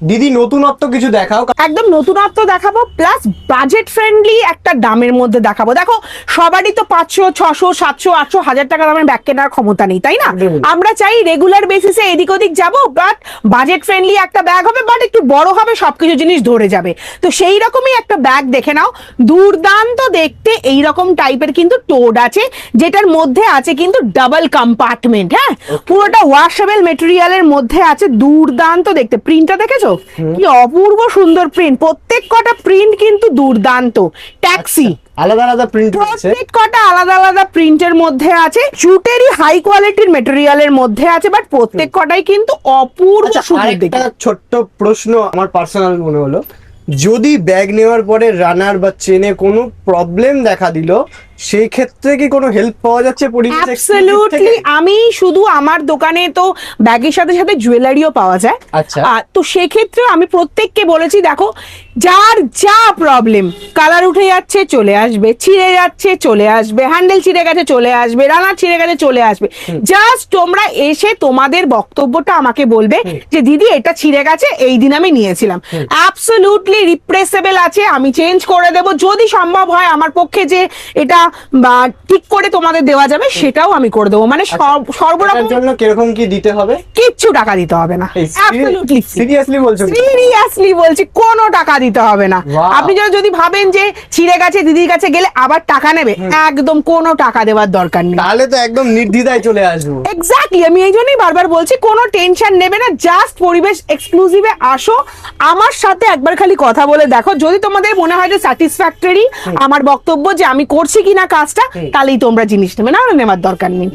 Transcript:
দিদি নতুনত্ব কিছু দেখাও। একদম নতুনত্ব দেখাবো, প্লাস বাজেট ফ্রেন্ডলি একটা দামের মধ্যে দেখাবো। দেখো সবারই তো 500, 600, 700, 800, 1000 টাকা দামের ব্যাগ কেনার ক্ষমতা নেই, তাই না? আমরা চাই রেগুলার বেসিসে এদিক ওদিক যাবো, বাট বাজেট ফ্রেন্ডলি একটা ব্যাগ হবে, বাট একটু বড় হবে, সবকিছু জিনিস ধরে যাবে। তো সেই রকমই একটা ব্যাগ দেখে নাও, দুর্দান্ত দেখতে এইরকম টাইপের কিন্তু টোড আছে, যেটার মধ্যে আছে কিন্তু ডাবল কম্পার্টমেন্ট। হ্যাঁ, পুরোটা ওয়াশেবল মেটেরিয়ালের মধ্যে আছে, দুর্দান্ত দেখতে। প্রিন্টটা দেখেছো কি অপূর্ব সুন্দর প্রিন্ট, প্রত্যেক কটা প্রিন্ট কিন্তু দুর্দান্ত। ট্যাক্সি আলাদা আলাদা প্রিন্ট আছে, প্রত্যেক কটা আলাদা আলাদা প্রিন্টের মধ্যে আছে, জুটেরই হাই কোয়ালিটির মেটেরিয়ালের মধ্যে আছে, বাট প্রত্যেক কটাই কিন্তু অপূর্ব সুন্দর দেখতে। একটা ছোট্ট প্রশ্ন আমার পার্সোনাল মনে হলো, যদি ব্যাগ নেওয়ার পরে রানার বা চেনে কোনো প্রবলেম দেখা দিল, সেই ক্ষেত্রে কি কোনো হেল্প পাওয়া যাচ্ছে পরিবেশ অ্যাবসলিউটলি। আমি শুধু আমার দোকানে তো ব্যাগের সাথে সাথে জুয়েলারিও পাওয়া যায়। আচ্ছা। তো সেক্ষেত্রে আমি প্রত্যেককে বলেছি, দেখো যার যা প্রবলেম, কালার উঠে যাচ্ছে চলে আসবে, ছিঁড়ে যাচ্ছে চলে আসবে, হ্যান্ডেল ছিঁড়ে গেছে চলে আসবে, রানার ছিঁড়ে গেছে চলে আসবে, জাস্ট তোমরা এসে তোমাদের বক্তব্যটা আমাকে বলবে যে দিদি এটা ছিঁড়ে গেছে, এই দিন আমি নিয়েছিলাম। অ্যাবসলিউটলি রিপ্লেসেবল আছে, আমি চেঞ্জ করে দেব যদি সম্ভব হয় আমার পক্ষে, যে এটা বা ঠিক করে তোমাদের দেওয়া যাবে সেটাও আমি করে দেবো। মানে সর্বরকম জন্য কিরকম কি দিতে হবে? কিচ্ছু টাকা দিতে হবে না। অ্যাবসলিউটলি সিরিয়াসলি বলছো? সিরিয়াসলি বলছি, কোনো টাকা দিতে হবে না। Wow! আপনি যদি ভাবেন যে ছিঁড়ে গেছে দিদির কাছে গেলে আবার টাকা নেবে, একদম কোনো টাকা দেওয়ার দরকার নেই। তাহলে তো একদম নির্দ্বিধায় চলে আসবো। এক্স্যাক্টলি, আমি এই জন্যই বারবার বলছি কোনো টেনশন নেবে না, জাস্ট পরিবেশ এক্সক্লুসিভে আসো, আমার সাথে একবার খালি কথা বলে দেখো। যদি তোমাদের মনে হয় যে স্যাটিসফ্যাক্টরি আমার বক্তব্য, যে আমি করছি কিনা কাজটা, তাহলেই তোমরা জিনিস নেবে, না নেওয়ার দরকার নেই।